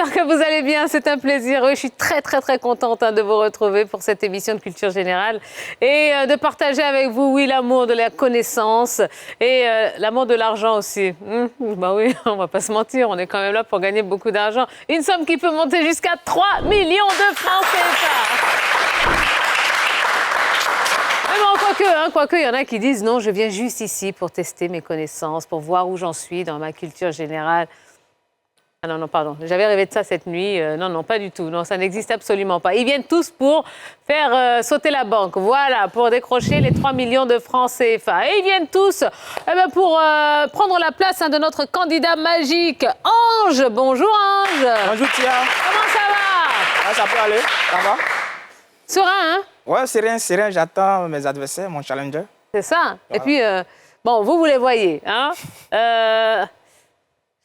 J'espère que vous allez bien, c'est un plaisir. Oui, je suis très contente de vous retrouver pour cette émission de Culture Générale et de partager avec vous, oui, l'amour de la connaissance et l'amour de l'argent aussi. Bah oui, on va pas se mentir, on est quand même là pour gagner beaucoup d'argent. Une somme qui peut monter jusqu'à 3 millions de francs CFA. Mais bon, quoique, il y en a qui disent non, je viens juste ici pour tester mes connaissances, pour voir où j'en suis dans ma culture générale. Ah non, pardon, j'avais rêvé de ça cette nuit. Non, pas du tout. Non, ça n'existe absolument pas. Ils viennent tous pour faire sauter la banque. Voilà, pour décrocher les 3 millions de francs CFA. Et ils viennent tous pour prendre la place de notre candidat magique, Ange. Bonjour, Ange. Bonjour, Tia. Comment ça va? Ça peut aller, ça va. Serein, hein? Ouais, c'est rien. J'attends mes adversaires, mon challenger. C'est ça. Voilà. Et puis, bon, vous les voyez, hein?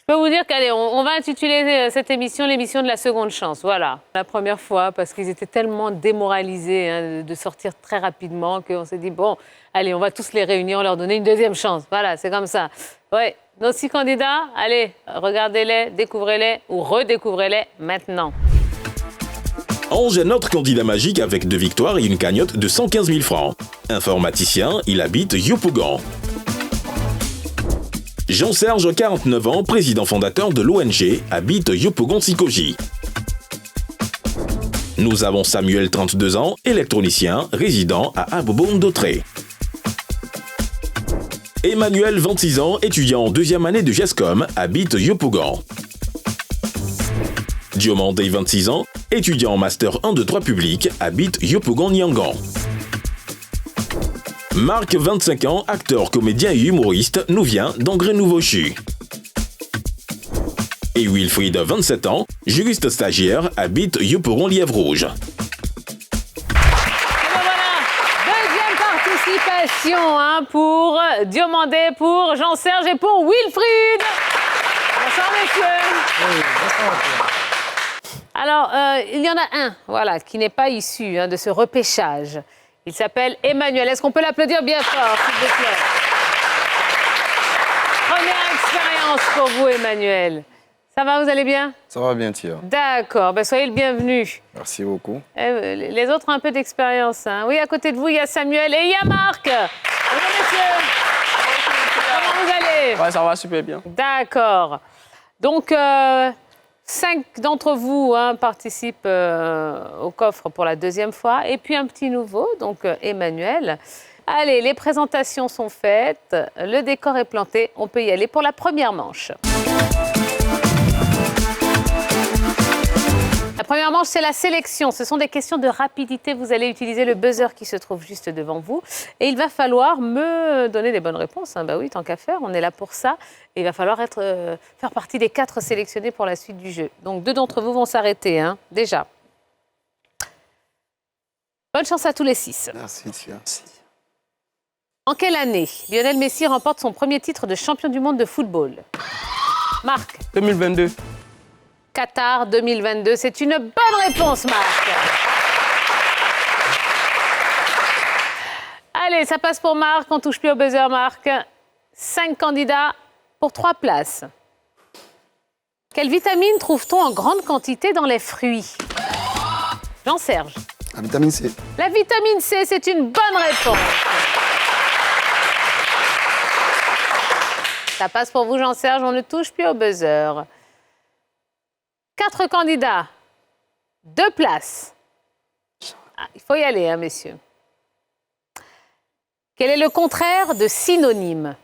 Je peux vous dire qu'allez, on va intituler cette émission l'émission de la seconde chance. Voilà, la première fois, parce qu'ils étaient tellement démoralisés de sortir très rapidement qu'on s'est dit, bon, allez, on va tous les réunir, on leur donner une deuxième chance. Voilà, c'est comme ça. Ouais, nos 6 candidats, allez, regardez-les, découvrez-les ou redécouvrez-les maintenant. Ange est notre candidat magique avec 2 victoires et une cagnotte de 115 000 francs. Informaticien, il habite Yopougon. Jean-Serge, 49 ans, président fondateur de l'ONG, habite Yopougon-Sikoji. Nous avons Samuel, 32 ans, électronicien, résident à Abobo-Ndotré. Emmanuel, 26 ans, étudiant en 2e année de GESCOM, habite Yopougon. Diomandé, 26 ans, étudiant en master 1 de droit public, habite Yopougon-Niangan. Marc, 25 ans, acteur, comédien et humoriste, nous vient d'Angré-Nouveau-Chu. Et Wilfried, 27 ans, juriste stagiaire, habite Yopougon-Lièvre-Rouge. Et ben voilà, deuxième participation pour Diomandé, pour Jean-Serge et pour Wilfried. Bonsoir, messieurs. Oui, bonsoir. Alors, il y en a un, voilà, qui n'est pas issu de ce repêchage. Il s'appelle Emmanuel. Est-ce qu'on peut l'applaudir bien fort, s'il vous plaît? Première expérience pour vous, Emmanuel. Ça va, vous allez bien? Ça va bien, Tia. D'accord, soyez le bienvenu. Merci beaucoup. Les autres ont un peu d'expérience. Oui, à côté de vous, il y a Samuel et il y a Marc. Bonjour, messieurs. Comment vous allez? Ouais, ça va super bien. D'accord. Donc, 5 d'entre vous participent au coffre pour la 2e fois. Et puis un petit nouveau, donc Emmanuel. Allez, les présentations sont faites. Le décor est planté. On peut y aller pour la première manche. La première manche, c'est la sélection. Ce sont des questions de rapidité. Vous allez utiliser le buzzer qui se trouve juste devant vous. Et il va falloir me donner des bonnes réponses. Bah oui, tant qu'à faire, on est là pour ça. Et il va falloir faire partie des 4 sélectionnés pour la suite du jeu. Donc 2 d'entre vous vont s'arrêter, déjà. Bonne chance à tous les 6. Merci, Tia. En quelle année Lionel Messi remporte son premier titre de champion du monde de football? Marc? 2022. Qatar 2022, c'est une bonne réponse, Marc. Allez, ça passe pour Marc, on touche plus au buzzer, Marc. 5 candidats pour 3 places. Quelle vitamine trouve-t-on en grande quantité dans les fruits? Jean-Serge. La vitamine C. La vitamine C, c'est une bonne réponse. Ça passe pour vous, Jean-Serge, on ne touche plus au buzzer. 4 candidats, 2 places. Il faut y aller, messieurs. Quel est le contraire de synonyme?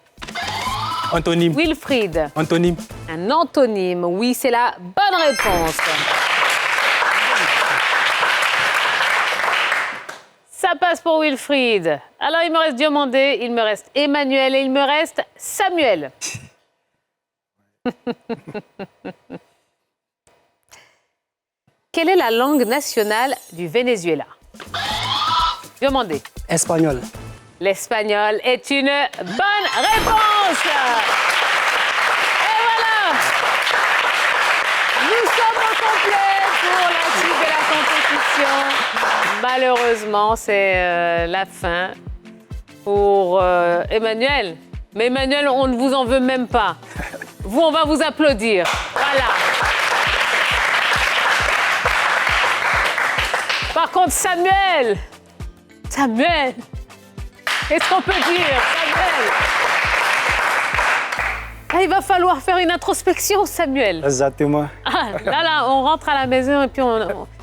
Antonyme. Wilfried. Antonyme. Un antonyme, oui, c'est la bonne réponse. Ça passe pour Wilfried. Alors, il me reste Diomandé, il me reste Emmanuel et il me reste Samuel. Quelle est la langue nationale du Venezuela? Diomandé. Espagnol. L'espagnol est une bonne réponse. Et voilà. Nous sommes au complet pour la suite de la compétition. Malheureusement, c'est la fin pour Emmanuel. Mais Emmanuel, on ne vous en veut même pas. Vous, on va vous applaudir. Voilà. contre, Samuel. Samuel. Qu'est-ce qu'on peut dire, Samuel? Ah, il va falloir faire une introspection, Samuel. Exactement. Ah, là, on rentre à la maison et puis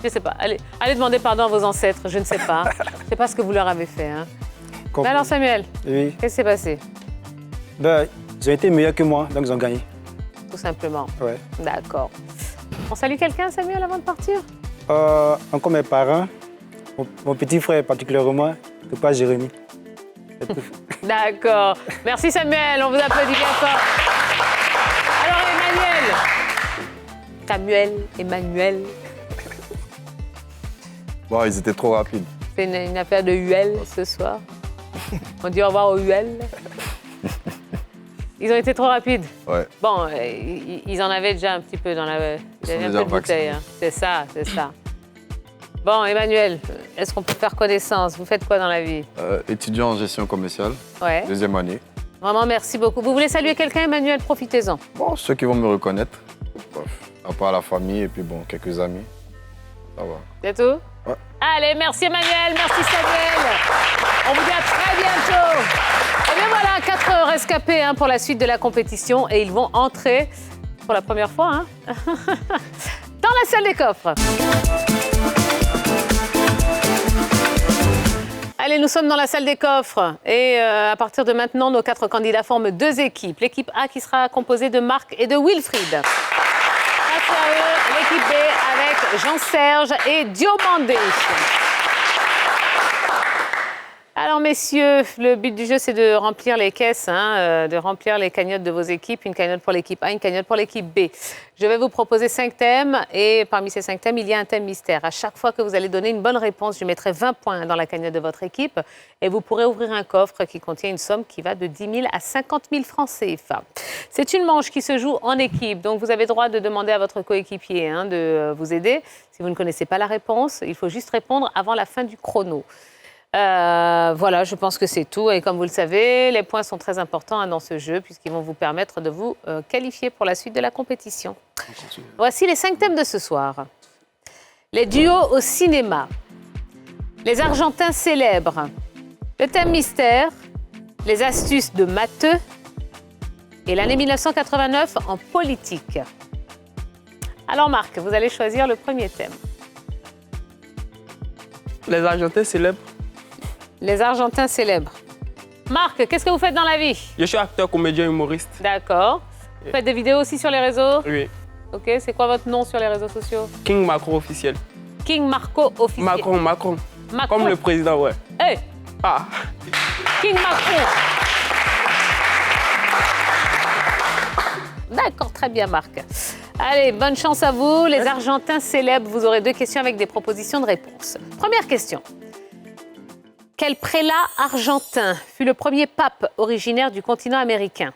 je sais pas. Allez demander pardon à vos ancêtres, je ne sais pas. Je sais pas ce que vous leur avez fait. Hein. Mais alors, Samuel, Oui. qu'est-ce qui s'est passé? Ben, ils ont été meilleurs que moi, donc ils ont gagné. Tout simplement. Ouais. D'accord. On salue quelqu'un, Samuel, avant de partir? Encore mes parents, mon petit frère particulièrement, le père Jérémy. C'est tout. D'accord. Merci, Samuel. On vous applaudit bien fort. Alors, Emmanuel. Bon, ils étaient trop rapides. C'est une affaire de UL ce soir. On dit au revoir aux UL. Ils ont été trop rapides. Ouais. Bon, ils en avaient déjà un petit peu dans la... Ils sont un déjà peu de bouteille. Hein. C'est ça. Bon, Emmanuel, est-ce qu'on peut faire connaissance? Vous faites quoi dans la vie? Étudiant en gestion commerciale, Ouais. 2e année. Vraiment, merci beaucoup. Vous voulez saluer quelqu'un, Emmanuel? Profitez-en. Bon, ceux qui vont me reconnaître, bref, à part la famille et puis bon, quelques amis, ça va. C'est tout? Ouais. Allez, merci Emmanuel, merci Samuel. On vous dit à très bientôt. Et bien voilà, 4 rescapés hein, pour la suite de la compétition et ils vont entrer pour la première fois hein, dans la salle des coffres. Allez, nous sommes dans la salle des coffres et à partir de maintenant, nos 4 candidats forment 2 équipes. L'équipe A qui sera composée de Marc et de Wilfried. L'équipe B avec Jean-Serge et Diomandé. Alors messieurs, le but du jeu c'est de remplir les caisses, de remplir les cagnottes de vos équipes, une cagnotte pour l'équipe A, une cagnotte pour l'équipe B. Je vais vous proposer 5 thèmes et parmi ces 5 thèmes, il y a un thème mystère. À chaque fois que vous allez donner une bonne réponse, je mettrai 20 points dans la cagnotte de votre équipe et vous pourrez ouvrir un coffre qui contient une somme qui va de 10 000 à 50 000 francs CFA. C'est une manche qui se joue en équipe, donc vous avez droit de demander à votre coéquipier de vous aider. Si vous ne connaissez pas la réponse, il faut juste répondre avant la fin du chrono. Voilà, je pense que c'est tout. Et comme vous le savez, les points sont très importants dans ce jeu puisqu'ils vont vous permettre de vous qualifier pour la suite de la compétition. Voici les 5 thèmes de ce soir. Les duos au cinéma, les Argentins célèbres, le thème mystère, les astuces de matheux et l'année 1989 en politique. Alors Marc, vous allez choisir le premier thème. Les Argentins célèbres. Les Argentins célèbres. Marc, qu'est-ce que vous faites dans la vie? Je suis acteur, comédien, humoriste. D'accord. Vous faites des vidéos aussi sur les réseaux? Oui. Ok, c'est quoi votre nom sur les réseaux sociaux? King Macron officiel. King Marco officiel. Macron. Comme le président, ouais. Hey, Ah. King Macron. D'accord, très bien Marc. Allez, bonne chance à vous. Les Argentins célèbres, vous aurez 2 questions avec des propositions de réponse. Première question. Quel prélat argentin fut le premier pape originaire du continent américain?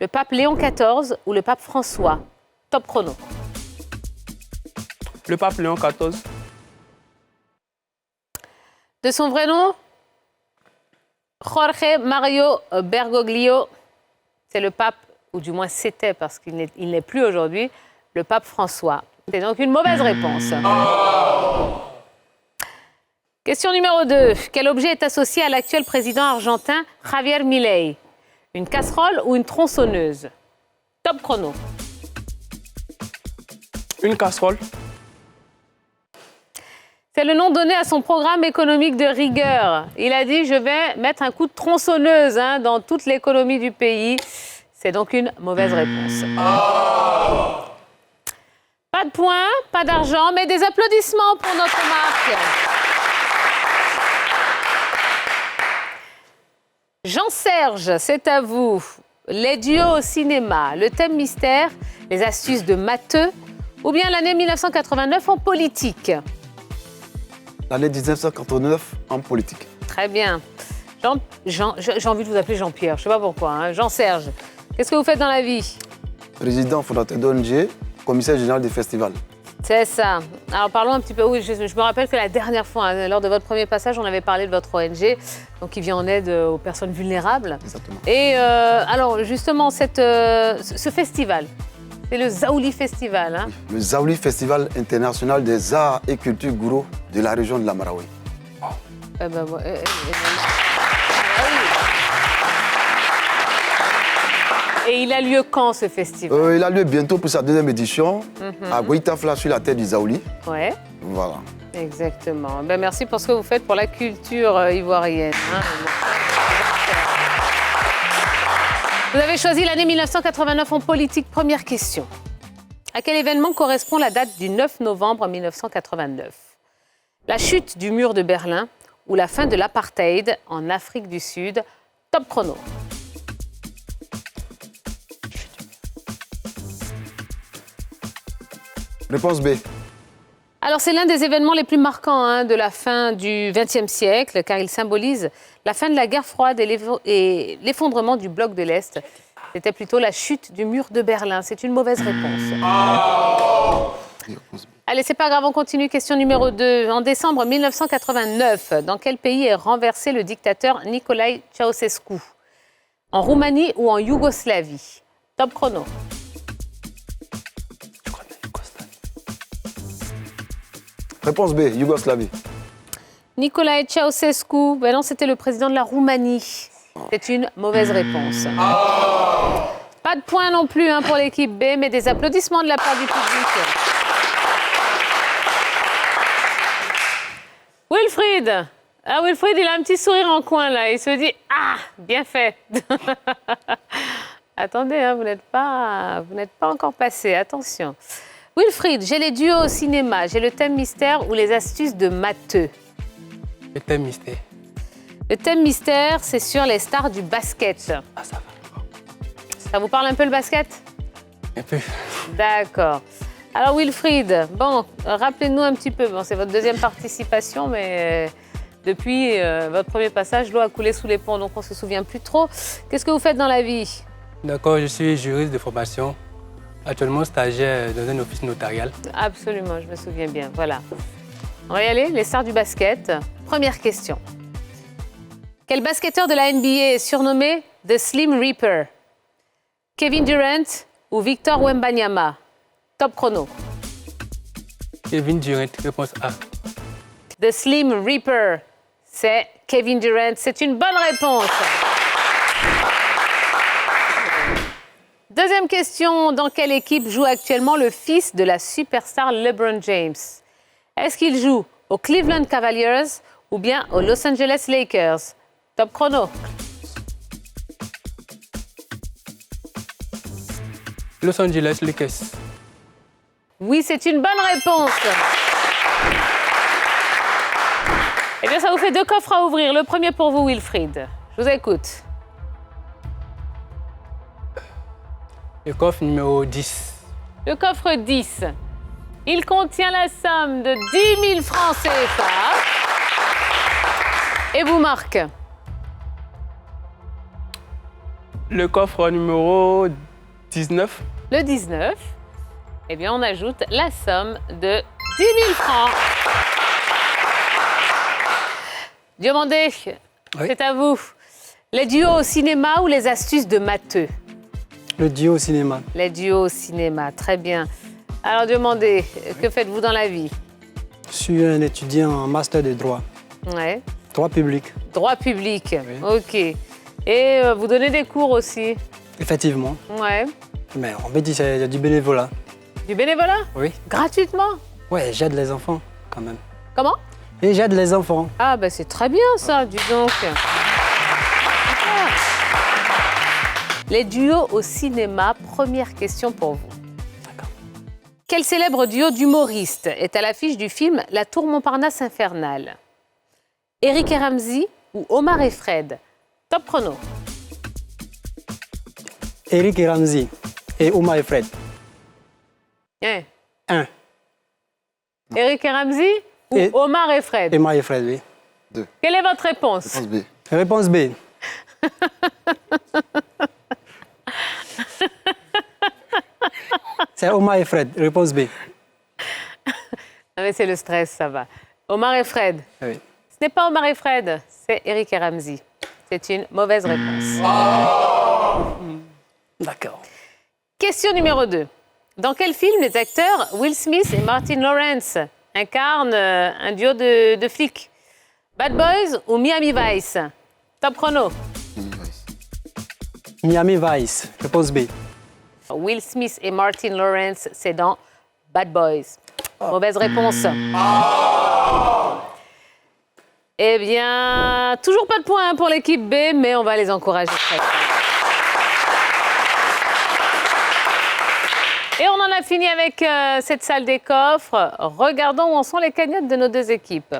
Le pape Léon XIV ou le pape François? Top chrono. Le pape Léon XIV. De son vrai nom? Jorge Mario Bergoglio. C'est le pape, ou du moins c'était parce qu'il n'est plus aujourd'hui, le pape François. C'est donc une mauvaise réponse. Question numéro 2. Quel objet est associé à l'actuel président argentin Javier Milei? Une casserole ou une tronçonneuse? Top chrono. Une casserole. C'est le nom donné à son programme économique de rigueur. Il a dit « Je vais mettre un coup de tronçonneuse dans toute l'économie du pays ». C'est donc une mauvaise réponse. Pas de points, pas d'argent, mais des applaudissements pour notre Marc. Jean-Serge, c'est à vous. Les duos au cinéma, le thème mystère, les astuces de matheux ou bien l'année 1989 en politique? L'année 1989 en politique. Très bien. J'ai envie de vous appeler Jean-Pierre, je ne sais pas pourquoi. Jean-Serge, qu'est-ce que vous faites dans la vie? Président fondateur d'ONG, commissaire général des festivals. C'est ça. Alors parlons un petit peu. Oui, je me rappelle que la dernière fois, lors de votre premier passage, on avait parlé de votre ONG, donc qui vient en aide aux personnes vulnérables. Exactement. Et alors justement, ce festival, C'est le Zaouli Festival. Hein? Le Zaouli Festival international des arts et cultures gourou de la région de la Marawi. Et il a lieu quand, ce festival? Il a lieu bientôt pour sa deuxième édition, à Goïtafla, sur la terre du Zaouli. Ouais. Voilà. Exactement. Merci pour ce que vous faites pour la culture ivoirienne. Hein? Vous avez choisi l'année 1989 en politique. Première question. À quel événement correspond la date du 9 novembre 1989? La chute du mur de Berlin ou la fin de l'apartheid en Afrique du Sud? Top chrono. Réponse B. Alors, c'est l'un des événements les plus marquants de la fin du XXe siècle, car il symbolise la fin de la guerre froide et l'effondrement du bloc de l'Est. C'était plutôt la chute du mur de Berlin. C'est une mauvaise réponse. Allez, c'est pas grave, on continue. Question numéro 2. En décembre 1989, dans quel pays est renversé le dictateur Nicolae Ceausescu? En Roumanie ou en Yougoslavie? Top chrono. Réponse B, Yougoslavie. Nicolae Ceausescu, non, c'était le président de la Roumanie. C'est une mauvaise réponse. Pas de point non plus pour l'équipe B, mais des applaudissements de la part du public. Wilfried. Ah, Wilfried, il a un petit sourire en coin, là. Il se dit, ah, bien fait. Attendez, vous n'êtes pas encore passé. Attention. Wilfried, j'ai les duos au cinéma, j'ai le thème mystère ou les astuces de matheux? Le thème mystère. Le thème mystère, c'est sur les stars du basket. Ah, ça va. Ça vous parle un peu le basket? Un peu. D'accord. Alors Wilfried, rappelez-nous un petit peu. C'est votre deuxième participation, mais depuis votre premier passage, l'eau a coulé sous les ponts, donc on ne se souvient plus trop. Qu'est-ce que vous faites dans la vie? D'accord, je suis juriste de formation. Actuellement stagiaire dans un office notarial. Absolument, je me souviens bien. Voilà. On va y aller, les stars du basket. Première question. Quel basketteur de la NBA est surnommé The Slim Reaper? Kevin Durant ou Victor Wembanyama? Top chrono. Kevin Durant, réponse A. The Slim Reaper, c'est Kevin Durant. C'est une bonne réponse. Deuxième question, dans quelle équipe joue actuellement le fils de la superstar LeBron James? Est-ce qu'il joue aux Cleveland Cavaliers ou bien aux Los Angeles Lakers? Top chrono. Los Angeles Lakers. Oui, c'est une bonne réponse. Eh bien, ça vous fait 2 coffres à ouvrir. Le premier pour vous, Wilfried. Je vous écoute. Le coffre numéro 10. Le coffre 10. Il contient la somme de 10 000 francs CFA. Et vous, Marc? Le coffre numéro 19. Le 19. Eh bien, on ajoute la somme de 10 000 francs. Diomandé, Oui. c'est à vous. Les duos au cinéma ou les astuces de matheux? Le duo au cinéma. Les duos au cinéma, très bien. Alors, Diomandé, que faites-vous dans la vie? Je suis un étudiant en master de droit. Ouais. Droit public. Droit public, Oui. ok. Et vous donnez des cours aussi? Effectivement. Ouais. Mais on me dit qu'il y a du bénévolat. Du bénévolat? Oui. Gratuitement? Ouais, j'aide les enfants quand même. Comment? Et j'aide les enfants. Ah, ben c'est très bien ça, dis donc. Les duos au cinéma, première question pour vous. D'accord. Quel célèbre duo d'humoristes est à l'affiche du film La Tour Montparnasse infernale? Eric et Ramzy ou Omar et Fred? Top chrono. Eric et Ramzy et Omar et Fred. Hein. 1. Eric et Ramzy ou Et- Omar et Fred? Et Omar et Fred, oui. Quelle est votre réponse? Réponse B. Réponse B. C'est Omar et Fred. Réponse B. Ah, mais c'est le stress, ça va. Omar et Fred. Oui. Ce n'est pas Omar et Fred, c'est Eric et Ramzy. C'est une mauvaise réponse. D'accord. Question numéro 2. Dans quel film les acteurs Will Smith et Martin Lawrence incarnent un duo de flics? Bad Boys ou Miami Vice? Top chrono. Miami Vice, réponse B. Will Smith et Martin Lawrence, c'est dans Bad Boys. Mauvaise réponse. Eh bien, toujours pas de points pour l'équipe B, mais on va les encourager très fort. Et on en a fini avec cette salle des coffres. Regardons où en sont les cagnottes de nos deux équipes.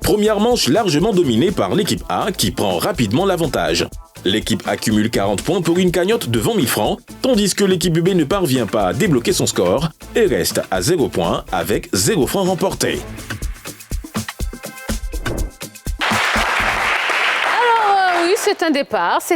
Première manche largement dominée par l'équipe A qui prend rapidement l'avantage. L'équipe accumule 40 points pour une cagnotte de 20 000 francs, tandis que l'équipe B ne parvient pas à débloquer son score et reste à 0 points avec 0 francs remportés. C'est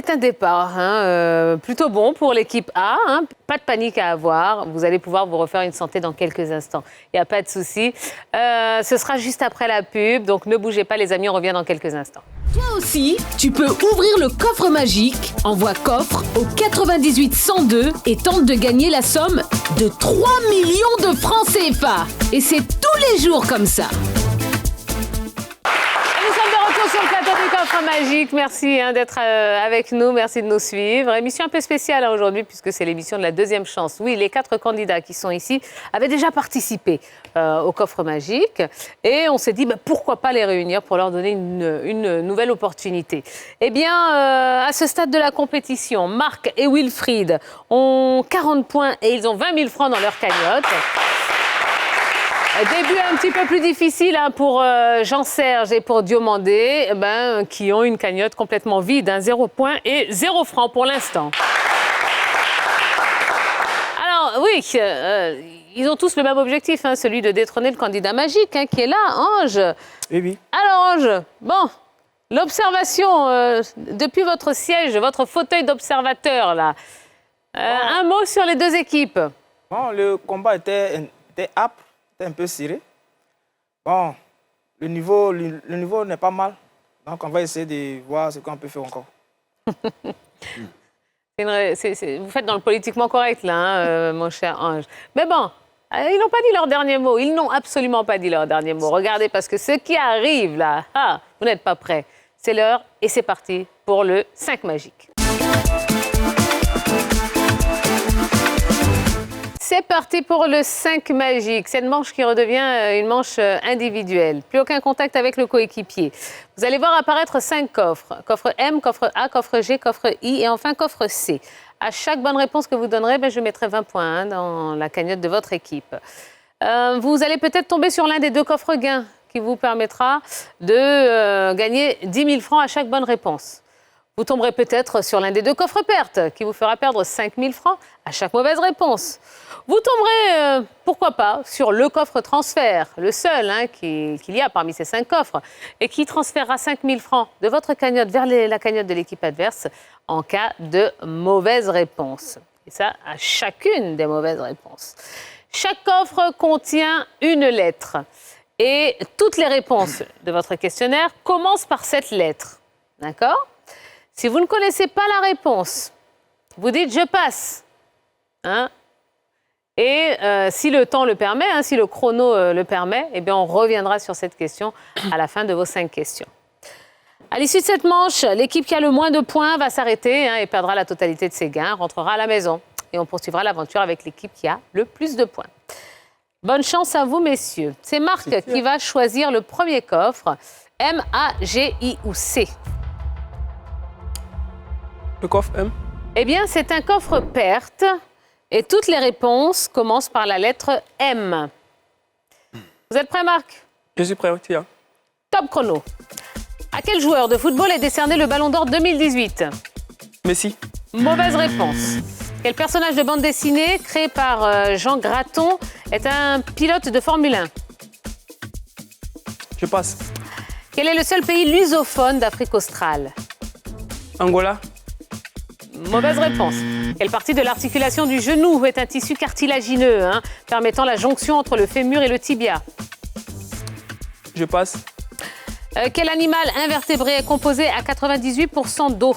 un départ plutôt bon pour l'équipe A. Hein. Pas de panique à avoir. Vous allez pouvoir vous refaire une santé dans quelques instants. Il n'y a pas de souci. Ce sera juste après la pub, donc ne bougez pas les amis, on revient dans quelques instants. Toi aussi, tu peux ouvrir le coffre magique. Envoie coffre au 98 102 et tente de gagner la somme de 3 millions de francs CFA. Et c'est tous les jours comme ça. Nous sommes de retour sur le plateau du coffre magique. Merci d'être avec nous, merci de nous suivre. Émission un peu spéciale aujourd'hui puisque c'est l'émission de la deuxième chance. Oui, les 4 candidats qui sont ici avaient déjà participé au coffre magique et on s'est dit pourquoi pas les réunir pour leur donner une nouvelle opportunité. Eh bien, à ce stade de la compétition, Marc et Wilfried ont 40 points et ils ont 20 000 francs dans leur cagnotte. Début un petit peu plus difficile pour Jean-Serge et pour Diomandé, qui ont une cagnotte complètement vide, 0 points et 0 francs pour l'instant. Alors oui, ils ont tous le même objectif, celui de détrôner le candidat magique qui est là, Ange. Oui. Alors Ange, bon, l'observation depuis votre siège, votre fauteuil d'observateur là, un mot sur les deux équipes. Bon, le combat était âpre. Un peu serré. Bon, le niveau n'est pas mal. Donc, on va essayer de voir ce qu'on peut faire encore. Vous faites dans le politiquement correct, là, mon cher Ange. Mais bon, ils n'ont pas dit leur dernier mot. Ils n'ont absolument pas dit leur dernier mot. Regardez, parce que ce qui arrive, là, vous n'êtes pas prêts. C'est l'heure et c'est parti pour le 5 magique. C'est parti pour le 5 magique, cette manche qui redevient une manche individuelle. Plus aucun contact avec le coéquipier. Vous allez voir apparaître 5 coffres. Coffre M, coffre A, coffre G, coffre I et enfin coffre C. À chaque bonne réponse que vous donnerez, je mettrai 20 points dans la cagnotte de votre équipe. Vous allez peut-être tomber sur l'un des 2 coffres gains qui vous permettra de gagner 10 000 francs à chaque bonne réponse. Vous tomberez peut-être sur l'un des 2 coffres pertes qui vous fera perdre 5 000 francs à chaque mauvaise réponse. Vous tomberez, pourquoi pas, sur le coffre transfert, le seul qu'il y a parmi ces 5 coffres, et qui transférera 5 000 francs de votre cagnotte vers la cagnotte de l'équipe adverse en cas de mauvaise réponse. Et ça, à chacune des mauvaises réponses. Chaque coffre contient une lettre. Et toutes les réponses de votre questionnaire commencent par cette lettre. D'accord ? Si vous ne connaissez pas la réponse, vous dites « je passe ». Et si le temps le permet, si le chrono le permet, eh bien on reviendra sur cette question à la fin de vos 5 questions. À l'issue de cette manche, l'équipe qui a le moins de points va s'arrêter et perdra la totalité de ses gains, rentrera à la maison. Et on poursuivra l'aventure avec l'équipe qui a le plus de points. Bonne chance à vous, messieurs. C'est Marc qui va choisir le premier coffre. M, A, G, I ou C. Le coffre M. Eh bien, c'est un coffre perte. Et toutes les réponses commencent par la lettre M. Vous êtes prêt, Marc? Je suis prêt, tiens. Top chrono. À quel joueur de football est décerné le Ballon d'Or 2018? Messi. Mauvaise réponse. Quel personnage de bande dessinée, créé par Jean Graton, est un pilote de Formule 1? Je passe. Quel est le seul pays lusophone d'Afrique australe? Angola. Mauvaise réponse. Quelle partie de l'articulation du genou est un tissu cartilagineux, permettant la jonction entre le fémur et le tibia? Je passe. Quel animal invertébré est composé à 98% d'eau?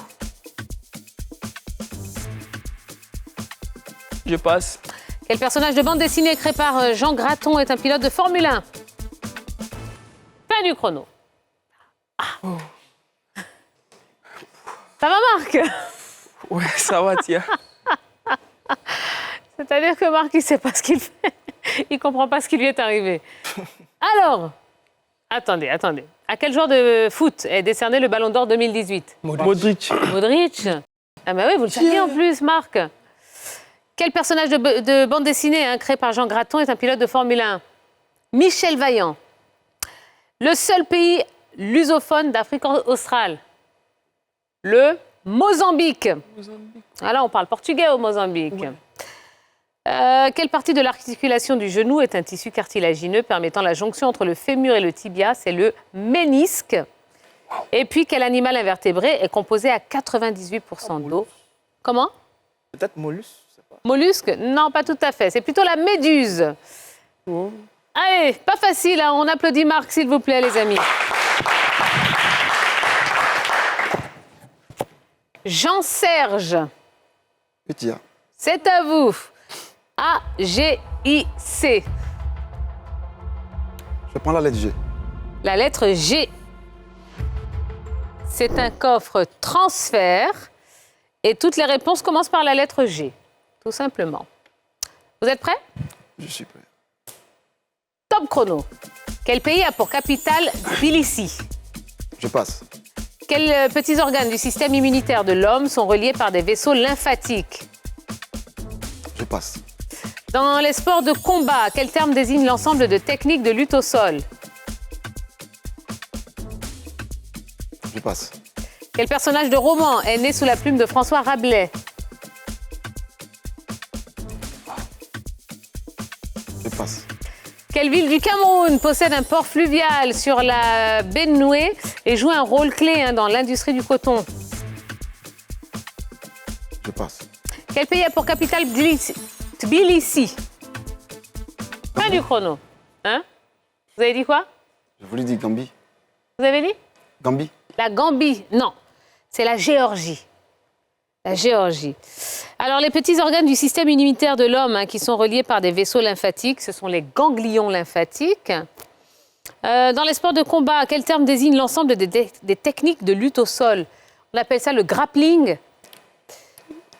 Je passe. Quel personnage de bande dessinée créé par Jean Graton est un pilote de Formule 1? Fin du chrono. Ah. Ça va, Marc? Ouais, ça va, tiens. C'est-à-dire que Marc, il ne sait pas ce qu'il fait. Il ne comprend pas ce qui lui est arrivé. Alors, attendez. À quel joueur de foot est décerné le Ballon d'Or 2018? Modric. Modric. Ah ben oui, vous le saviez en plus, Marc. Quel personnage de bande dessinée créé par Jean Graton est un pilote de Formule 1? Michel Vaillant. Le seul pays lusophone d'Afrique australe? Le Mozambique. Ah là, on parle portugais au Mozambique. Ouais. Quelle partie de l'articulation du genou est un tissu cartilagineux permettant la jonction entre le fémur et le tibia? C'est le ménisque. Et puis, quel animal invertébré est composé à 98% d'eau? Comment? Peut-être mollusque, je sais pas. Mollusque? Non, pas tout à fait. C'est plutôt la méduse. Oh. Allez, pas facile, hein. On applaudit Marc, s'il vous plaît, les amis. Jean-Serge. Petit A. C'est à vous. A-G-I-C. Je prends la lettre G. La lettre G. C'est un coffre transfert et toutes les réponses commencent par la lettre G, tout simplement. Vous êtes prêts? Je suis prêt. Top chrono. Quel pays a pour capitale Tbilissi? Je passe. Quels petits organes du système immunitaire de l'homme sont reliés par des vaisseaux lymphatiques? Je passe. Dans les sports de combat, quel terme désigne l'ensemble de techniques de lutte au sol? Je passe. Quel personnage de roman est né sous la plume de François Rabelais? Je passe. Quelle ville du Cameroun possède un port fluvial sur la Benoué et joue un rôle clé dans l'industrie du coton? Je passe. Quel pays a pour capitale Tbilissi? Fin du chrono. Hein? Vous avez dit quoi? Je voulais dire Gambie. Vous avez dit? Gambie. La Gambie. Non, c'est la Géorgie. La Géorgie. Alors, les petits organes du système immunitaire de l'homme qui sont reliés par des vaisseaux lymphatiques, ce sont les ganglions lymphatiques. Dans les sports de combat, quel terme désigne l'ensemble des techniques de lutte au sol? On appelle ça le grappling.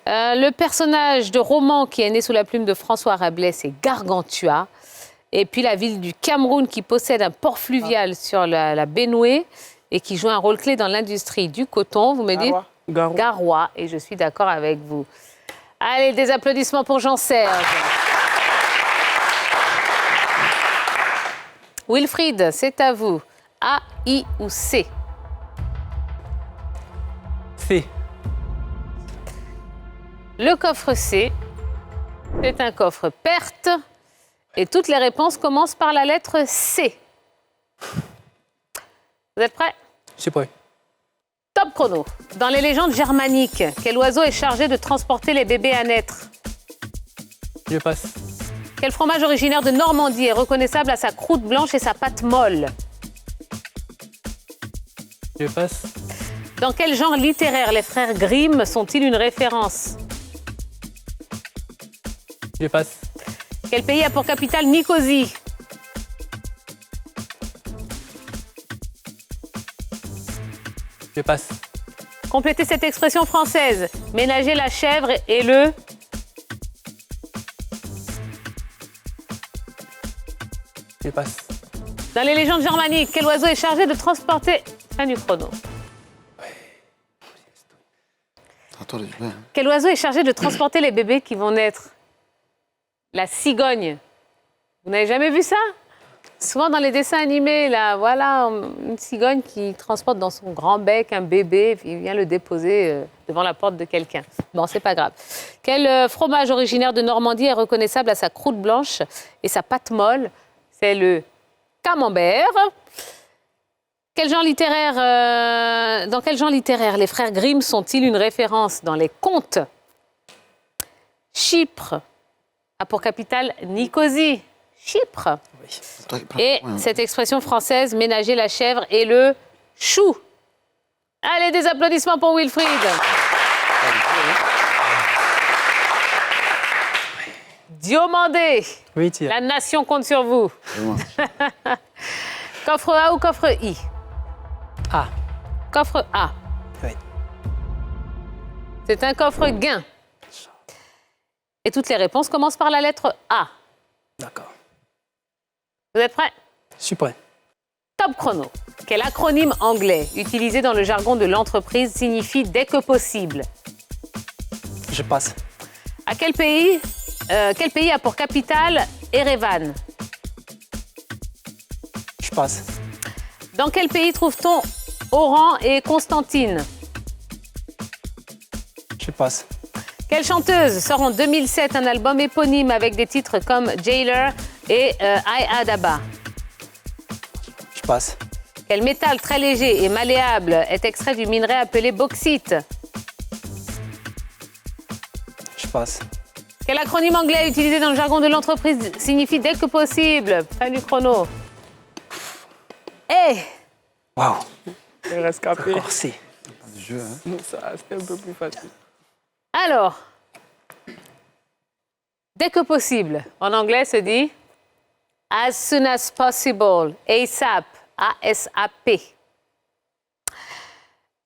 Le personnage de roman qui est né sous la plume de François Rabelais, c'est Gargantua. Et puis la ville du Cameroun qui possède un port fluvial sur la Benoué et qui joue un rôle clé dans l'industrie du coton. Vous me dites? Garoua. Et je suis d'accord avec vous. Allez, des applaudissements pour Jean-Serge. Wilfried, c'est à vous. A, I ou C? C. Le coffre C, c'est un coffre perte. Et toutes les réponses commencent par la lettre C. Vous êtes prêts? Je suis prêt. Top chrono. Dans les légendes germaniques, quel oiseau est chargé de transporter les bébés à naître? Je passe. Quel fromage originaire de Normandie est reconnaissable à sa croûte blanche et sa pâte molle? Je passe. Dans quel genre littéraire les frères Grimm sont-ils une référence? Je passe. Quel pays a pour capitale Nicosie? Je passe. Complétez cette expression française. Ménager la chèvre et le... Je passe. Dans les légendes germaniques, quel oiseau est chargé de transporter... Fin du chrono. Attendez, je vais. Quel oiseau est chargé de transporter les bébés qui vont naître? La cigogne. Vous n'avez jamais vu ça? Souvent dans les dessins animés, là, voilà, une cigogne qui transporte dans son grand bec un bébé, puis il vient le déposer devant la porte de quelqu'un. Bon, c'est pas grave. Quel fromage originaire de Normandie est reconnaissable à sa croûte blanche et sa pâte molle? C'est le camembert. Dans quel genre littéraire les frères Grimm sont-ils une référence? Dans les contes. Chypre a pour capitale Nicosie. Chypre. Et cette expression française, ménager la chèvre et le chou. Allez, des applaudissements pour Wilfried. Diomandé, Oui, Tia. la nation compte sur vous. Vraiment. Coffre A ou coffre I? A. Coffre A. Oui. C'est un coffre gain. Et toutes les réponses commencent par la lettre A. D'accord. Vous êtes prêts? Je suis prêt. Top chrono. Quel acronyme anglais utilisé dans le jargon de l'entreprise signifie dès que possible? Je passe. À quel pays a pour capitale Erevan? Je passe. Dans quel pays trouve-t-on Oran et Constantine? Je passe. Quelle chanteuse sort en 2007 un album éponyme avec des titres comme Jailer et I Adaba? Je passe. Quel métal très léger et malléable est extrait du minerai appelé bauxite? Je passe. Quel acronyme anglais utilisé dans le jargon de l'entreprise signifie dès que possible? Fin du chrono. Hey! Waouh. Le rescapé. Corsé. Du jeu, hein. Ça, c'était un peu plus facile. Alors, dès que possible, en anglais se dit as soon as possible, ASAP, A-S-A-P.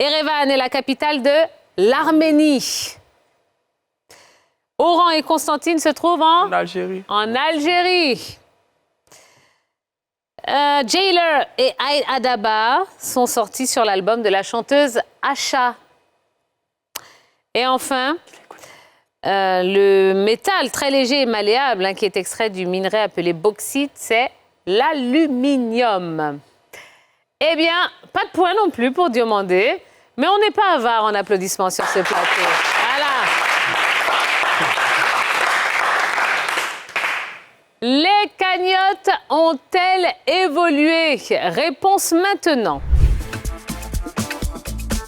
Erevan est la capitale de l'Arménie. Oran et Constantine se trouvent En Algérie. en Algérie. Jailer et Aïd Adaba sont sortis sur l'album de la chanteuse Asha. Et enfin, le métal très léger et malléable qui est extrait du minerai appelé bauxite, c'est l'aluminium. Eh bien, pas de point non plus pour Diomandé, mais on n'est pas avare en applaudissements sur ce plateau. Voilà. Les cagnottes ont-elles évolué? Réponse maintenant.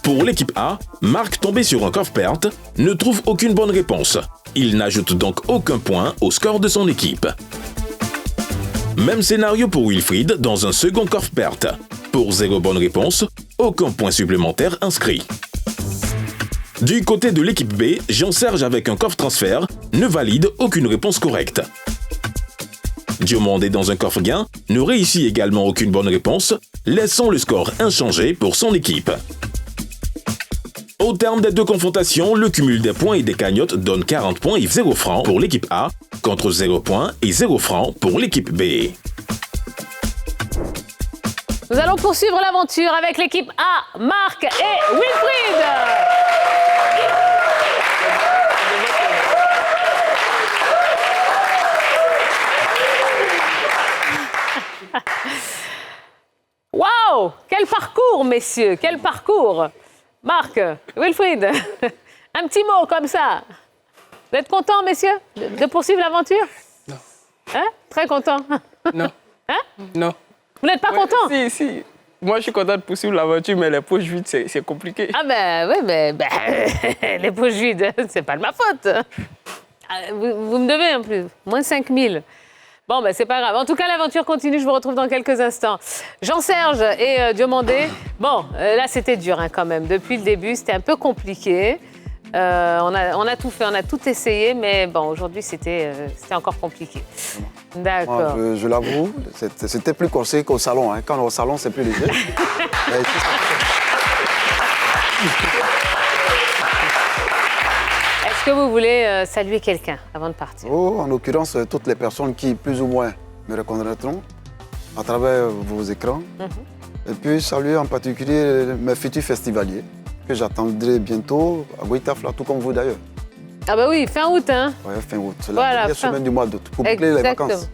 Pour l'équipe A, Marc, tombé sur un coffre perte, ne trouve aucune bonne réponse. Il n'ajoute donc aucun point au score de son équipe. Même scénario pour Wilfried dans un second coffre perte. Pour 0 bonne réponse, aucun point supplémentaire inscrit. Du côté de l'équipe B, Jean-Serge avec un coffre transfert ne valide aucune réponse correcte. Diomandé dans un coffre gain ne réussit également aucune bonne réponse, laissant le score inchangé pour son équipe. Au terme des deux confrontations, le cumul des points et des cagnottes donne 40 points et 0 francs pour l'équipe A, contre 0 points et 0 francs pour l'équipe B. Nous allons poursuivre l'aventure avec l'équipe A, Marc et Wilfried. Waouh! Quel parcours, messieurs! Quel parcours! Marc, Wilfried, un petit mot comme ça. Vous êtes contents, messieurs, de poursuivre l'aventure? Non. Hein? Très content. Non. Hein? Non. Vous n'êtes pas content? Si. Moi, je suis content de poursuivre l'aventure, mais les poches vides, c'est compliqué. Ah ben oui, mais les poches vides, c'est pas de ma faute. Vous me devez en plus, moins 5 000. Bon, ben c'est pas grave. En tout cas, l'aventure continue, je vous retrouve dans quelques instants. Jean-Serge et Diomandé, bon, là c'était dur quand même. Depuis le début, c'était un peu compliqué. On a tout fait, on a tout essayé, mais bon, aujourd'hui c'était encore compliqué. D'accord. Moi, je l'avoue, c'était plus corsé qu'au salon. Hein. Quand on est au salon, c'est plus léger. Est-ce que vous voulez saluer quelqu'un avant de partir? Oh, en l'occurrence, toutes les personnes qui, plus ou moins, me reconnaîtront à travers vos écrans. Et puis, saluer en particulier mes futurs festivaliers que j'attendrai bientôt à Goïtafla, tout comme vous d'ailleurs. Ah bah oui, fin août, hein? Oui, fin août. C'est Voilà, la dernière semaine du mois d'août pour boucler les vacances.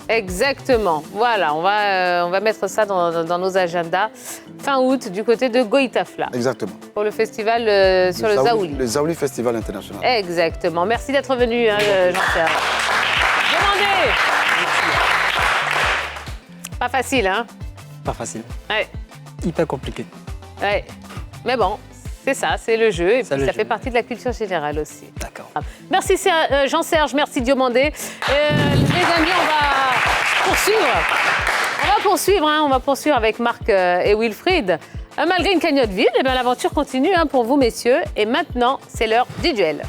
Exactement. Voilà, on va mettre ça dans nos agendas. Fin août, du côté de Goïtafla. Exactement. Pour le festival sur le Zaouli. Le Zaouli Festival International. Exactement. Merci d'être venu, hein, Jean-Pierre. Demandez. Pas facile, hein? Pas facile. Ouais. Hyper compliqué. Ouais. Mais bon, c'est ça, c'est le jeu. Et puis, ça fait jeu. partie de la culture générale aussi. D'accord. Merci Jean-Serge, merci Diomandé. Les amis, on va poursuivre. On va poursuivre avec Marc et Wilfried. Malgré une cagnotte vide, eh bien, l'aventure continue pour vous, messieurs. Et maintenant, c'est l'heure du duel.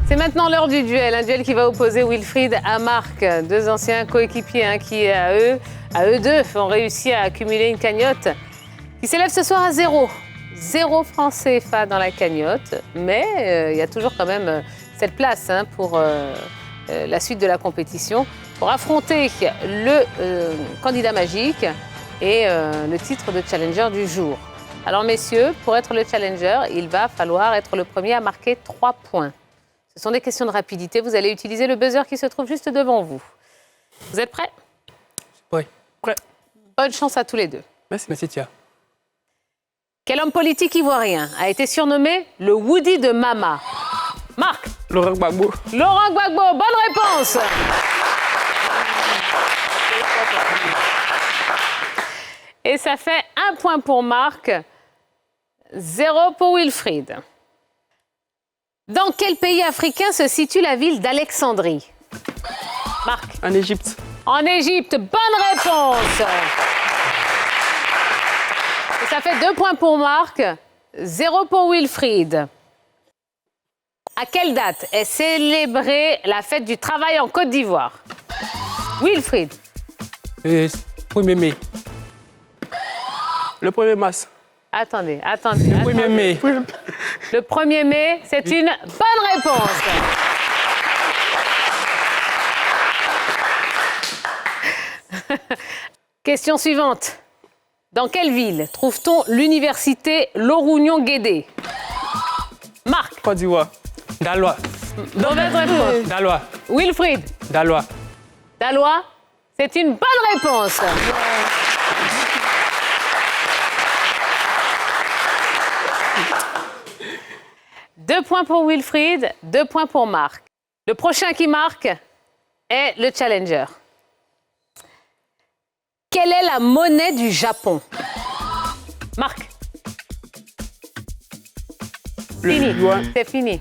C'est maintenant l'heure du duel, un duel qui va opposer Wilfried à Marc, deux anciens coéquipiers qui, à eux deux, ont réussi à accumuler une cagnotte qui s'élève ce soir à 0. 0 francs CFA dans la cagnotte, mais il y a toujours quand même cette place pour la suite de la compétition, pour affronter le candidat magique et le titre de challenger du jour. Alors messieurs, pour être le challenger, il va falloir être le premier à marquer 3 points. Ce sont des questions de rapidité. Vous allez utiliser le buzzer qui se trouve juste devant vous. Vous êtes prêts? Oui. Prêt. Bonne chance à tous les deux. Merci, Tia. Quel homme politique ivoirien a été surnommé le Woody de Mama? Marc. Laurent Gbagbo. Laurent Gbagbo, bonne réponse. Et ça fait 1 point pour Marc, 0 pour Wilfried. Dans quel pays africain se situe la ville d'Alexandrie? Marc. En Égypte. En Égypte, bonne réponse. Et ça fait 2 points pour Marc, 0 pour Wilfried. À quelle date est célébrée la fête du travail en Côte d'Ivoire? Wilfried. 1er mai. Le 1er mars. Attendez. Le 1er mai. Le 1er mai, c'est une bonne réponse. Question suivante. Dans quelle ville trouve-t-on l'université Lorounion-Guédé? Marc. Côte d'Ivoire. Dalois. Mauvaise réponse. Dalois. Wilfried. Dalois. Dalois, c'est une bonne réponse. Deux points pour Wilfried, 2 points pour Marc. Le prochain qui marque est le challenger. Quelle est la monnaie du Japon? Marc. Fini. C'est fini.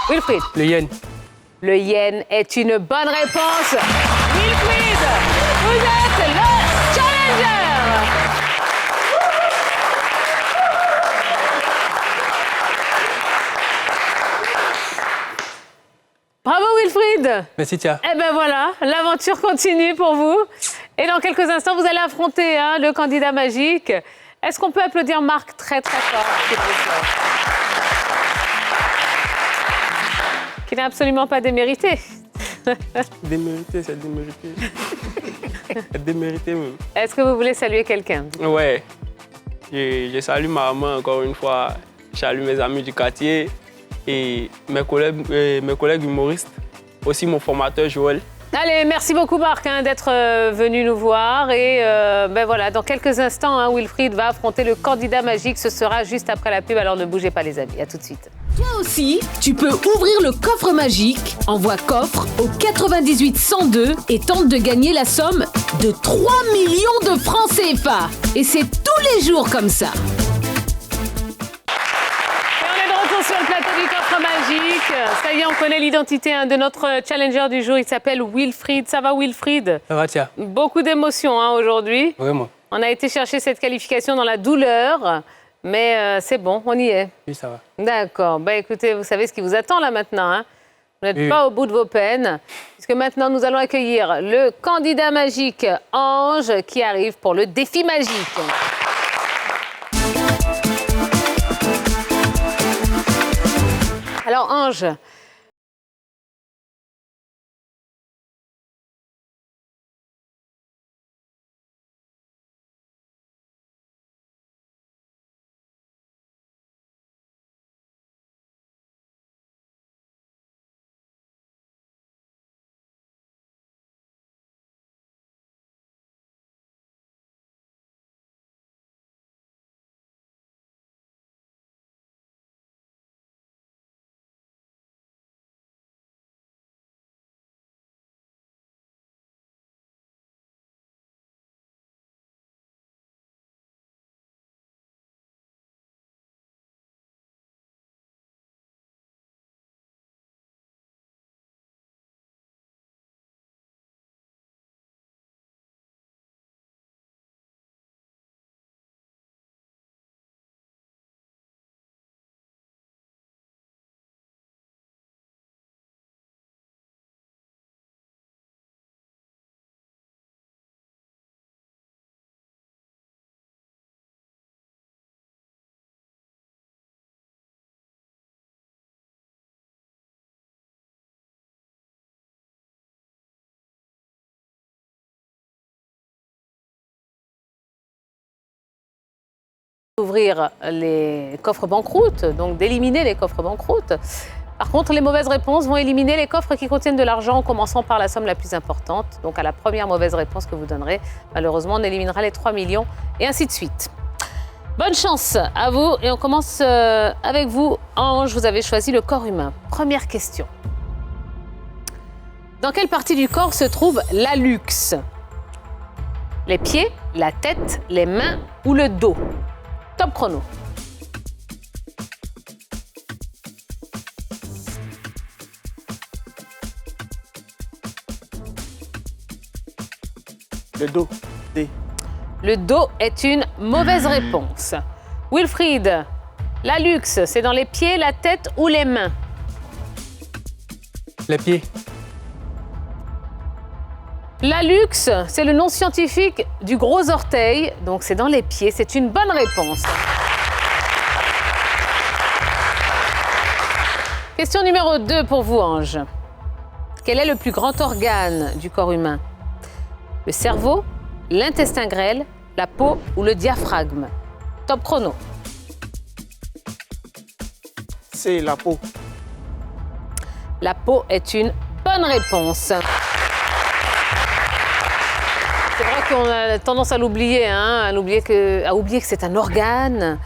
Wilfried. Le yen. Le yen est une bonne réponse. Wilfried, vous êtes le challenger. Bravo Wilfried. Merci, Tia. Eh ben voilà, l'aventure continue pour vous. Et dans quelques instants, vous allez affronter le candidat magique. Est-ce qu'on peut applaudir Marc très très fort, s'il vous plaît? Qui n'a absolument pas démérité. Démérité, c'est démérité. Démérité même. Est-ce que vous voulez saluer quelqu'un? Ouais. Je salue ma maman encore une fois. Je salue mes amis du quartier et mes collègues humoristes. Aussi mon formateur Joël. Allez, merci beaucoup Marc d'être venu nous voir. Et ben voilà, dans quelques instants, Wilfried va affronter le candidat magique. Ce sera juste après la pub, alors ne bougez pas les amis. À tout de suite. Toi aussi, tu peux ouvrir le coffre magique. Envoie coffre au 98 102 et tente de gagner la somme de 3 millions de francs CFA. Et c'est tous les jours comme ça. Sur le plateau du coffre magique. Ça y est, on connaît l'identité de notre challenger du jour. Il s'appelle Wilfried. Ça va Wilfried? Ça va, Tia. Beaucoup d'émotions aujourd'hui. Vraiment. On a été chercher cette qualification dans la douleur, mais c'est bon, on y est. Oui, ça va. D'accord. Bah, écoutez, vous savez ce qui vous attend là maintenant. Vous n'êtes pas au bout de vos peines, puisque maintenant nous allons accueillir le candidat magique Ange qui arrive pour le défi magique. Alors Ange, d'ouvrir les coffres banqueroute, donc d'éliminer les coffres banqueroute. Par contre, les mauvaises réponses vont éliminer les coffres qui contiennent de l'argent en commençant par la somme la plus importante. Donc à la première mauvaise réponse que vous donnerez, malheureusement, on éliminera les 3 millions et ainsi de suite. Bonne chance à vous et on commence avec vous. Ange, vous avez choisi le corps humain. Première question. Dans quelle partie du corps se trouve l'hallux? Les pieds, la tête, les mains ou le dos? Top chrono. Le dos. D. Le dos est une mauvaise réponse. Wilfried, l'hallux, c'est dans les pieds, la tête ou les mains? Les pieds. L'hallux, c'est le nom scientifique du gros orteil, donc c'est dans les pieds. C'est une bonne réponse. Question numéro 2 pour vous, Ange. Quel est le plus grand organe du corps humain? Le cerveau, l'intestin grêle, la peau ou le diaphragme? Top chrono. C'est la peau. La peau est une bonne réponse. C'est vrai qu'on a tendance à l'oublier, à oublier que c'est un organe.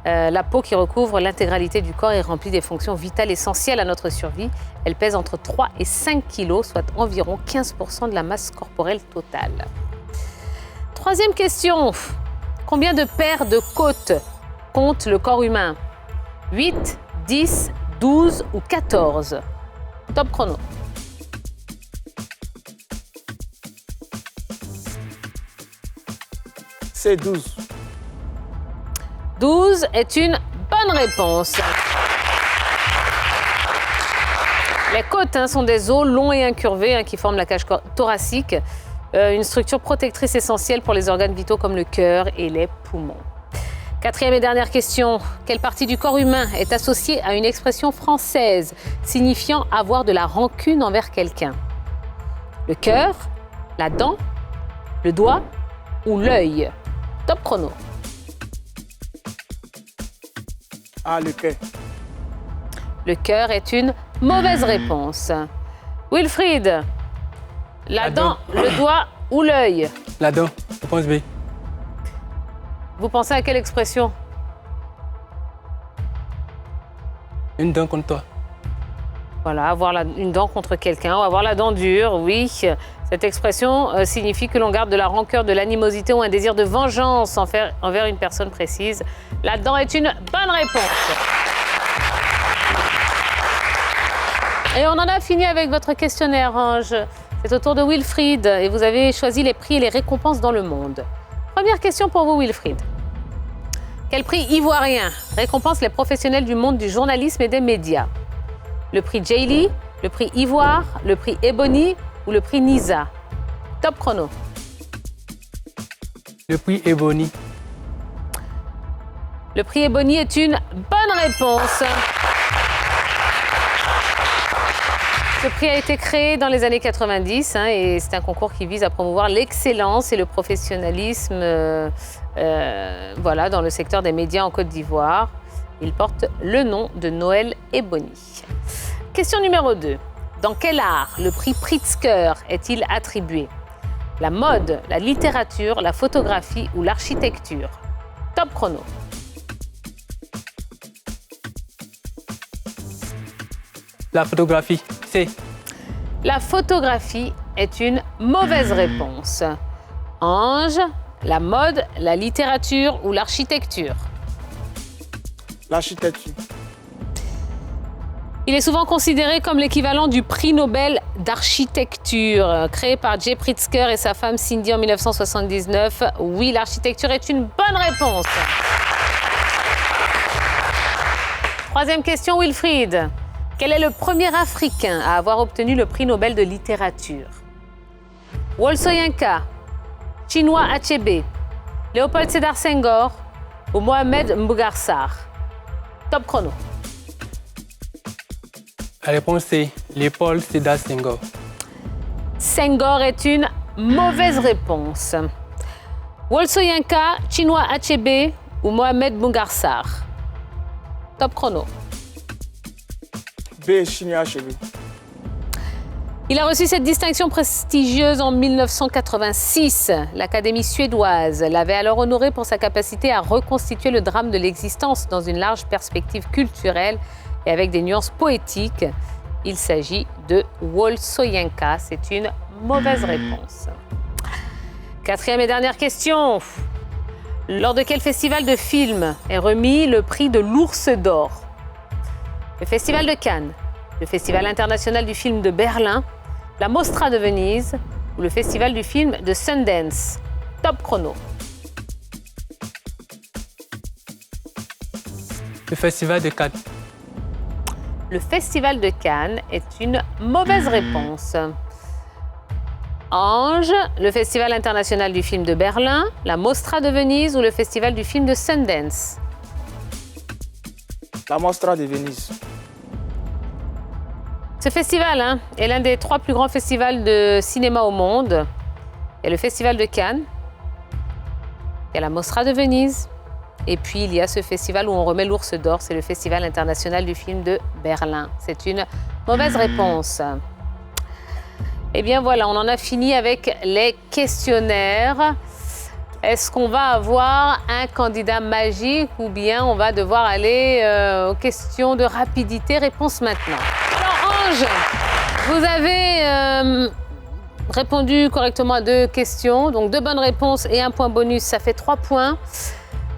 La peau qui recouvre l'intégralité du corps et remplit des fonctions vitales essentielles à notre survie. Elle pèse entre 3 et 5 kilos, soit environ 15% de la masse corporelle totale. Troisième question. Combien de paires de côtes compte le corps humain? 8, 10, 12 ou 14? Top chrono. C'est 12. 12 est une bonne réponse. Les côtes sont des os longs et incurvés qui forment la cage thoracique, une structure protectrice essentielle pour les organes vitaux comme le cœur et les poumons. Quatrième et dernière question. Quelle partie du corps humain est associée à une expression française signifiant avoir de la rancune envers quelqu'un? Le cœur, la dent, le doigt ou l'œil? Top chrono. Ah, le cœur. Le cœur est une mauvaise réponse. Wilfried, la dent, le doigt ou l'œil? La dent. Réponse B. Vous pensez à quelle expression? Une dent contre toi. Voilà, avoir une dent contre quelqu'un ou avoir la dent dure, oui. Cette expression signifie que l'on garde de la rancœur, de l'animosité ou un désir de vengeance envers une personne précise. La dent est une bonne réponse. Et on en a fini avec votre questionnaire, Ange. C'est au tour de Wilfried et vous avez choisi les prix et les récompenses dans le monde. Première question pour vous, Wilfried. Quel prix ivoirien récompense les professionnels du monde du journalisme et des médias? Le prix Jaylee, le prix Ivoire, le prix Ebony ou le prix Nisa? Top chrono. Le prix Ebony. Le prix Ebony est une bonne réponse. Ce prix a été créé dans les années 90 et c'est un concours qui vise à promouvoir l'excellence et le professionnalisme dans le secteur des médias en Côte d'Ivoire. Il porte le nom de Noël Ebony. Question numéro 2. Dans quel art le prix Pritzker est-il attribué? La mode, la littérature, la photographie ou l'architecture? Top chrono. La photographie. C. La photographie est une mauvaise réponse. Ange, la mode, la littérature ou l'architecture? L'architecture. Il est souvent considéré comme l'équivalent du prix Nobel d'architecture, créé par J. Pritzker et sa femme Cindy en 1979. Oui, l'architecture est une bonne réponse. Troisième question, Wilfried. Quel est le premier Africain à avoir obtenu le prix Nobel de littérature? Wolsoyinka, Chinua Achebe, Léopold Sédar Senghor ou Mohamed Mbougar Sarr? Top chrono. La réponse c'est Léopold Sédar Senghor. Senghor est une mauvaise réponse. Wolsoyinka, Chinua Achebe ou Mohamed Bougarsar? Top chrono. B. Chiniachelu. Il a reçu cette distinction prestigieuse en 1986. L'Académie suédoise l'avait alors honoré pour sa capacité à reconstituer le drame de l'existence dans une large perspective culturelle et avec des nuances poétiques. Il s'agit de Wol Soyinka. C'est une mauvaise réponse. Quatrième et dernière question. Lors de quel festival de films est remis le prix de l'Ours d'Or? Le Festival de Cannes, le Festival international du film de Berlin, la Mostra de Venise ou le Festival du film de Sundance? Top chrono. Le Festival de Cannes. Le Festival de Cannes est une mauvaise réponse. Ange, le Festival international du film de Berlin, la Mostra de Venise ou le Festival du film de Sundance? La Mostra de Venise. Ce festival est l'un des 3 plus grands festivals de cinéma au monde. Il y a le Festival de Cannes, il y a la Mostra de Venise, et puis il y a ce festival où on remet l'Ours d'Or, c'est le Festival international du film de Berlin. C'est une mauvaise réponse. Eh bien voilà, on en a fini avec les questionnaires. Est-ce qu'on va avoir un candidat magique ou bien on va devoir aller aux questions de rapidité? Réponse maintenant. Alors Ange, vous avez répondu correctement à 2 questions, donc 2 bonnes réponses et 1 point bonus, ça fait 3 points.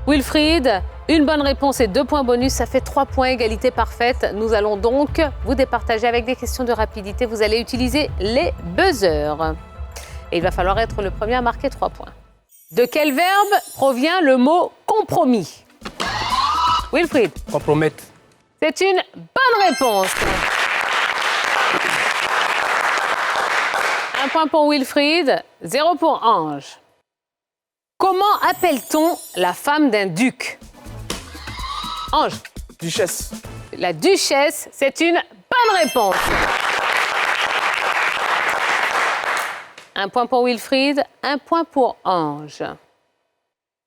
Wilfried, 1 bonne réponse et 2 points bonus, ça fait 3 points, égalité parfaite. Nous allons donc vous départager avec des questions de rapidité. Vous allez utiliser les buzzers. Et il va falloir être le premier à marquer 3 points. De quel verbe provient le mot compromis? Wilfried. Compromettre. C'est une bonne réponse. 1 point pour Wilfried, 0 pour Ange. Comment appelle-t-on la femme d'un duc? Ange. Duchesse. La duchesse, c'est une bonne réponse. 1 point pour Wilfried, 1 point pour Ange.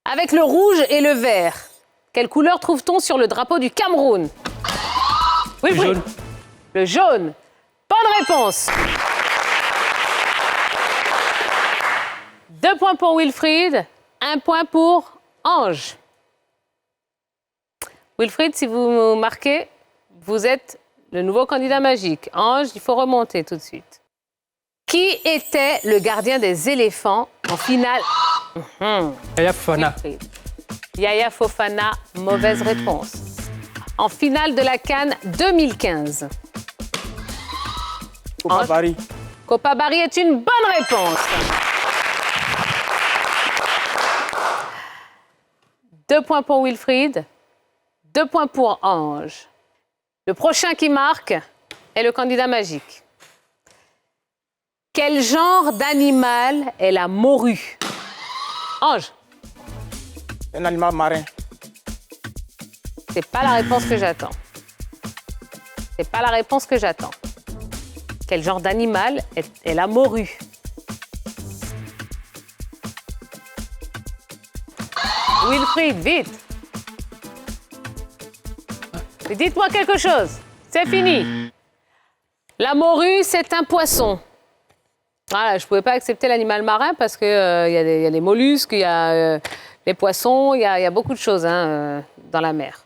Avec le rouge et le vert, quelle couleur trouve-t-on sur le drapeau du Cameroun? Wilfried. Jaune. Le jaune. Bonne réponse. 2 points pour Wilfried, 1 point pour Ange. Wilfried, si vous marquez, vous êtes le nouveau candidat magique. Ange, il faut remonter tout de suite. Qui était le gardien des éléphants en finale? Yaya Fofana. Wilfried. Yaya Fofana, mauvaise réponse. En finale de la CAN 2015. Copa Barry. Copa Barry est une bonne réponse. 2 points pour Wilfried, 2 points pour Ange. Le prochain qui marque est le candidat magique. Quel genre d'animal est la morue? Ange. Un animal marin. C'est pas la réponse que j'attends. C'est pas la réponse que j'attends. Quel genre d'animal est la morue? Wilfried, vite. Dites-moi quelque chose. C'est fini. La morue, c'est un poisson. Voilà, je ne pouvais pas accepter l'animal marin parce qu'il y a les mollusques, il y a les poissons, il y a beaucoup de choses dans la mer.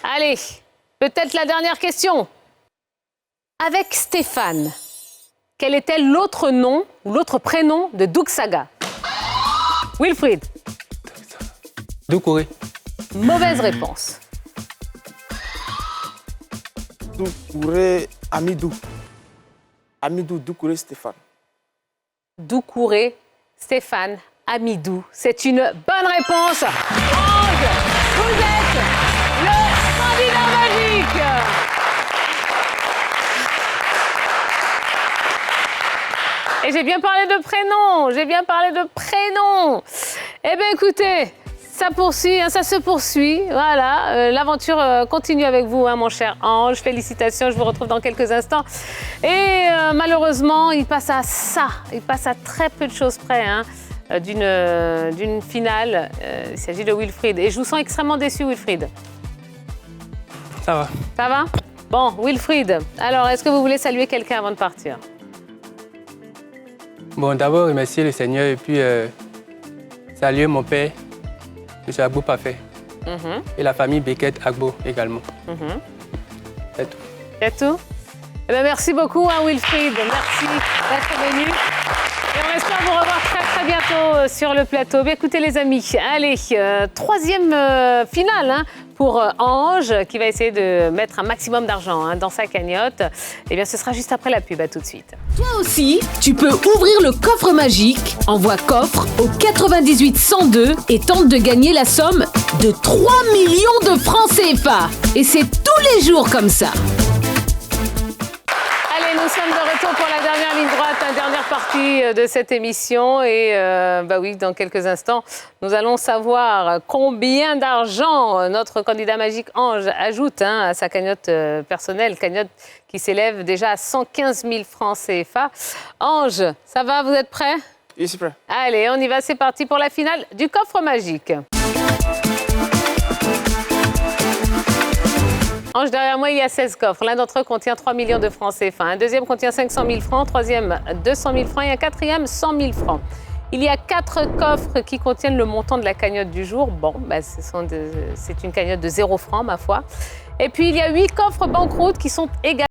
Allez, peut-être la dernière question. Avec Stéphane, quel était l'autre nom ou l'autre prénom de Doug Saga? Wilfried. Doucouré. Mauvaise réponse. Doucouré Amidou. Amidou Doucouré Stéphane. Doucouré Stéphane Amidou. C'est une bonne réponse. Ange, vous êtes le candidat magique. Et j'ai bien parlé de prénom. Eh bien, écoutez, ça poursuit, ça se poursuit. Voilà, l'aventure continue avec vous, mon cher Ange. Félicitations, je vous retrouve dans quelques instants. Et malheureusement, il passe à ça. Il passe à très peu de choses près. d'une finale. Il s'agit de Wilfried. Et je vous sens extrêmement déçu, Wilfried. Ça va. Ça va? Bon, Wilfried, alors est-ce que vous voulez saluer quelqu'un avant de partir? Bon, d'abord, remercier le Seigneur et puis saluer mon père, M. Agbo Parfait, et la famille Beckett Agbo également. C'est tout. C'est tout? Eh bien, merci beaucoup, hein, Wilfried. Merci d'être venu. Et on espère vous revoir très bientôt sur le plateau. Bien, écoutez les amis, allez, troisième finale hein, pour Ange qui va essayer de mettre un maximum d'argent hein, dans sa cagnotte. Eh bien, ce sera juste après la pub. À tout de suite. Toi aussi, tu peux ouvrir le coffre magique. Envoie coffre au 98 102 et tente de gagner la somme de 3 millions de francs CFA. Et c'est tous les jours comme ça. Allez, nous sommes de retour pour la dernière ligne droite, la dernière partie de cette émission. Et bah oui, dans quelques instants, nous allons savoir combien d'argent notre candidat magique Ange ajoute hein, à sa cagnotte personnelle, cagnotte qui s'élève déjà à 115 000 francs CFA. Ange, ça va, vous êtes prêts? Oui, je suis prêt. Allez, on y va, c'est parti pour la finale du coffre magique. Ange, derrière moi, il y a 16 coffres. L'un d'entre eux contient 3 millions de francs CFA. Un deuxième contient 500 000 francs, troisième 200 000 francs et un quatrième 100 000 francs. Il y a 4 coffres qui contiennent le montant de la cagnotte du jour. Bon, bah, c'est une cagnotte de 0 francs, ma foi. Et puis, il y a 8 coffres banqueroute qui sont également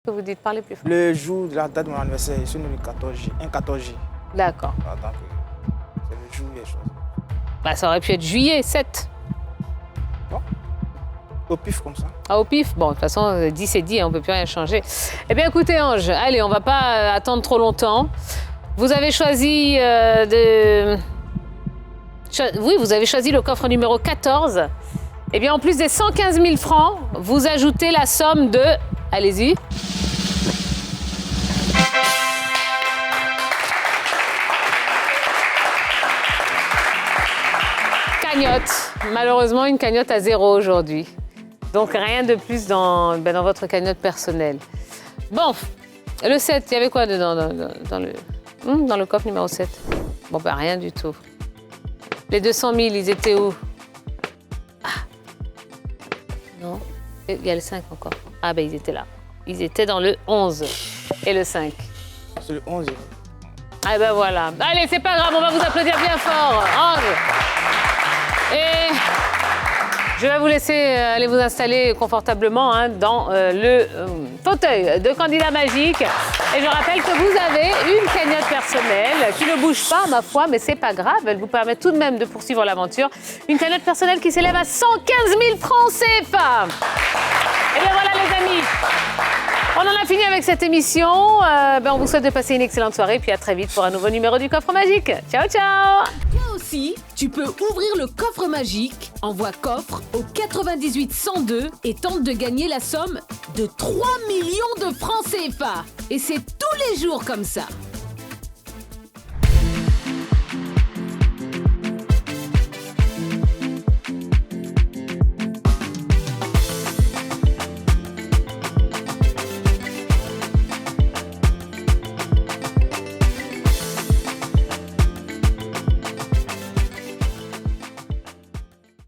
Que vous dites, parlez plus fort. Le jour de la date de mon anniversaire, je suis né le 14 juillet. D'accord. Voilà, donc, c'est le jour où il y a chose. Bah, ça aurait pu être juillet 7. Bon. Au pif comme ça. Ah, au pif. Bon, de toute façon, 10 c'est 10, on ne peut plus rien changer. Eh bien, écoutez, Ange, allez, on ne va pas attendre trop longtemps. Vous avez choisi Oui, vous avez choisi le coffre numéro 14. Eh bien, en plus des 115 000 francs, vous ajoutez la somme de... Allez-y. Cagnotte. Malheureusement, une cagnotte à 0 aujourd'hui. Donc, rien de plus dans votre cagnotte personnelle. Bon, le 7, il y avait quoi dedans dans le coffre numéro 7? Bon, ben rien du tout. Les 200 000, ils étaient où? Non, il y a le 5 encore. Ah ben, ils étaient là. Ils étaient dans le 11 et le 5. C'est le 11. Ah ben voilà. Allez, c'est pas grave, on va vous applaudir bien fort. Ange. Et je vais vous laisser aller vous installer confortablement dans le fauteuil de candidat magique. Et je rappelle que vous avez une cagnotte personnelle qui ne bouge pas, ma foi, mais c'est pas grave. Elle vous permet tout de même de poursuivre l'aventure. Une cagnotte personnelle qui s'élève à 115 000 francs CFA. Et bien voilà, les amis. On en a fini avec cette émission. On vous souhaite de passer une excellente soirée. Puis à très vite pour un nouveau numéro du Coffre Magique. Ciao, ciao. Toi aussi, tu peux ouvrir le Coffre Magique. Envoie coffre au 98 102 et tente de gagner la somme de 3 millions de francs CFA. Et c'est tous les jours comme ça.